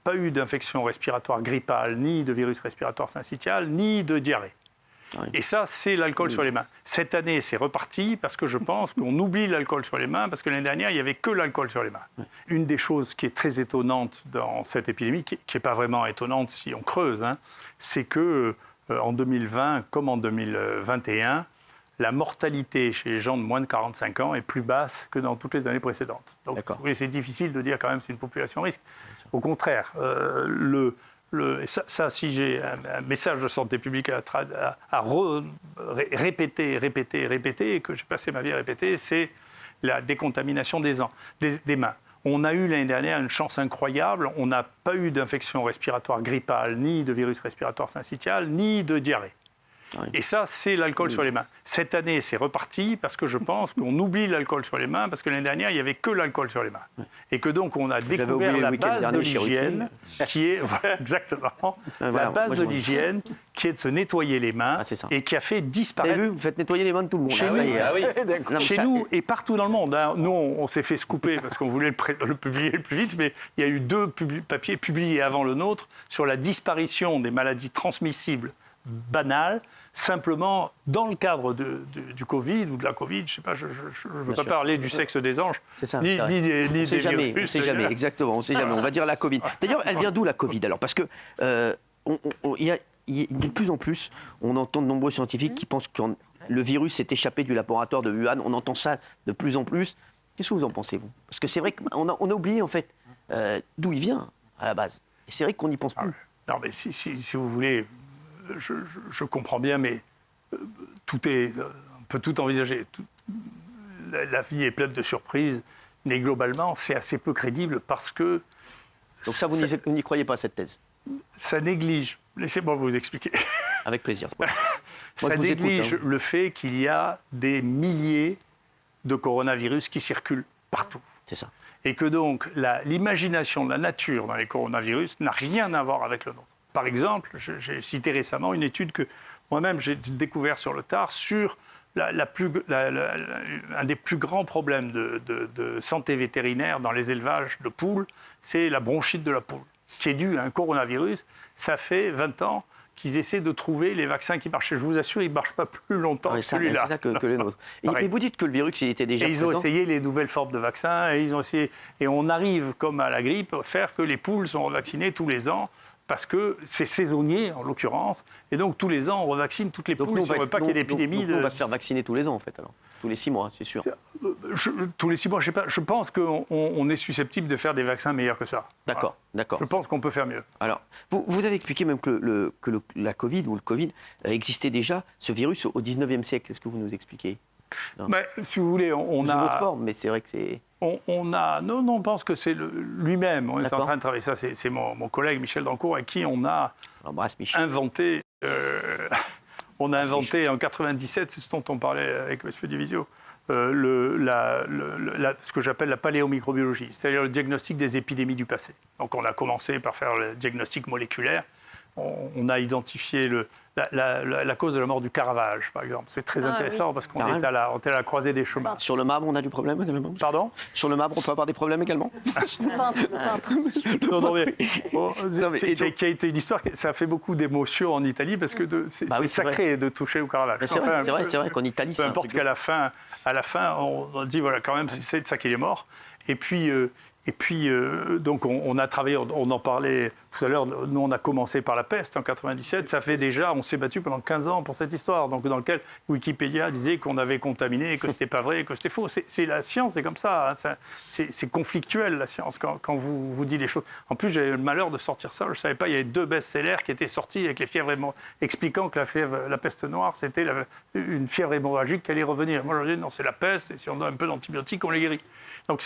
pas eu d'infection respiratoire grippale, ni de virus respiratoire syncytial, ni de diarrhée. Oui. Et ça, c'est l'alcool sur les mains. Cette année, c'est reparti parce que je pense qu'on oublie l'alcool sur les mains parce que l'année dernière, il n'y avait que l'alcool sur les mains. Oui. Une des choses qui est très étonnante dans cette épidémie, qui n'est pas vraiment étonnante si on creuse, c'est que en 2020 comme en 2021, la mortalité chez les gens de moins de 45 ans est plus basse que dans toutes les années précédentes. Donc, oui, c'est difficile de dire quand même que c'est une population à risque. Au contraire, si j'ai un message de santé publique à répéter, et que j'ai passé ma vie à répéter, c'est la décontamination des mains. On a eu l'année dernière une chance incroyable, on n'a pas eu d'infection respiratoire grippale, ni de virus respiratoire syncytial, ni de diarrhée. Oui. Et ça, c'est l'alcool sur les mains. Cette année, c'est reparti parce que je pense qu'on oublie l'alcool sur les mains parce que l'année dernière, il n'y avait que l'alcool sur les mains. Oui. Et que donc, on a découvert la base de l'hygiène qui est... exactement. La base de l'hygiène qui est de se nettoyer les mains et qui a fait disparaître... Vous avez vu, vous faites nettoyer les mains de tout le monde. Chez nous et partout dans le monde. Nous, on s'est fait scooper parce qu'on voulait le publier le plus vite, mais il y a eu 2 papiers publiés avant le nôtre sur la disparition des maladies transmissibles banales, simplement dans le cadre du Covid ou de la Covid, je ne sais pas, je ne veux pas parler du sexe des anges, c'est ça, ni des virus. On ne sait jamais, exactement, on ne sait jamais. On va dire la Covid. D'ailleurs, elle vient d'où la Covid alors? Parce que de plus en plus, on entend de nombreux scientifiques qui pensent que le virus s'est échappé du laboratoire de Wuhan. On entend ça de plus en plus. Qu'est-ce que vous en pensez, vous? Parce que c'est vrai qu'on a oublié, en fait, d'où il vient, à la base. Et c'est vrai qu'on n'y pense plus. Non, mais si vous voulez... Je comprends bien, mais on peut tout envisager. La vie est pleine de surprises, mais globalement, c'est assez peu crédible parce que... Donc ça, vous n'y croyez pas, cette thèse? Ça néglige... Laissez-moi vous expliquer. Avec plaisir. Ça néglige le fait qu'il y a des milliers de coronavirus qui circulent partout. C'est ça. Et que donc, l'imagination de la nature dans les coronavirus n'a rien à voir avec le nôtre. Par exemple, j'ai cité récemment une étude que moi-même j'ai découvert sur le tard sur un des plus grands problèmes de santé vétérinaire dans les élevages de poules, c'est la bronchite de la poule, qui est due à un coronavirus. Ça fait 20 ans qu'ils essaient de trouver les vaccins qui marchent. Je vous assure, ils ne marchent pas plus longtemps que celui-là. C'est ça que les nôtres. Et vous dites que le virus, il était déjà présent. Ils ont essayé les nouvelles formes de vaccins, et on arrive, comme à la grippe, à faire que les poules sont vaccinées tous les ans, parce que c'est saisonnier, en l'occurrence. Et donc, tous les ans, on revaccine toutes les poules si on ne veut pas qu'il y ait d'épidémie. On va se faire vacciner tous les ans, en fait, alors. Tous les 6 mois, c'est sûr. Tous les 6 mois, je ne sais pas. Je pense qu'on est susceptible de faire des vaccins meilleurs que ça. D'accord, voilà. D'accord. Je pense qu'on peut faire mieux. Alors, vous avez expliqué même que la Covid ou le Covid existait déjà, ce virus, au 19e siècle. Est-ce que vous nous expliquez? Mais, si vous voulez, on a... une autre forme, mais c'est vrai que c'est... on pense que c'est lui-même. On est en train de travailler ça. C'est mon collègue Michel Dancourt avec qui on a inventé... on a inventé en 97, c'est ce dont on parlait avec M. Divisio, ce que j'appelle la paléomicrobiologie, c'est-à-dire le diagnostic des épidémies du passé. Donc on a commencé par faire le diagnostic moléculaire. On a identifié la cause de la mort du Caravage, par exemple. C'est très intéressant parce qu'on est à la croisée des chemins. Sur le marbre, on a du problème également? Pardon? Sur le marbre, on peut avoir des problèmes également? Qui a été une histoire, ça a fait beaucoup d'émotions en Italie parce que c'est sacré de toucher au Caravage. C'est vrai qu'en Italie, peu importe qu'à la fin, on dit voilà, quand même, c'est de ça qu'il est mort. Et puis, donc, on a travaillé, on en parlait tout à l'heure, nous, on a commencé par la peste en 97. Ça fait déjà, on s'est battu pendant 15 ans pour cette histoire, donc dans lequel Wikipédia disait qu'on avait contaminé, que c'était pas vrai, que c'était faux. C'est la science, c'est comme ça. C'est conflictuel, la science, quand vous dites les choses. En plus, j'avais le malheur de sortir ça. Je ne savais pas, il y avait 2 best-sellers qui étaient sortis avec les fièvres expliquant que la peste noire, c'était une fièvre hémorragique qui allait revenir. Moi, je dis non, c'est la peste, et si on donne un peu d'antibiotiques, on les guérit. Donc,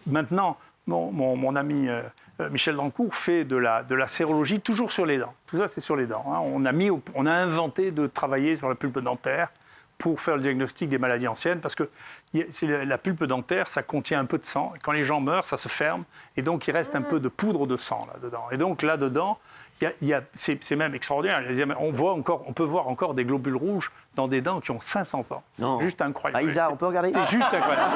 maintenant, mon ami Michel Dancourt fait de la sérologie toujours sur les dents. Tout ça, c'est sur les dents. On a inventé de travailler sur la pulpe dentaire pour faire le diagnostic des maladies anciennes, parce que la pulpe dentaire, ça contient un peu de sang. Et quand les gens meurent, ça se ferme, et donc il reste un peu de poudre de sang là-dedans. Et donc là-dedans, c'est même extraordinaire. On peut voir encore des globules rouges dans des dents qui ont 500 ans. Non. C'est juste incroyable. Isa, on peut regarder? C'est juste incroyable.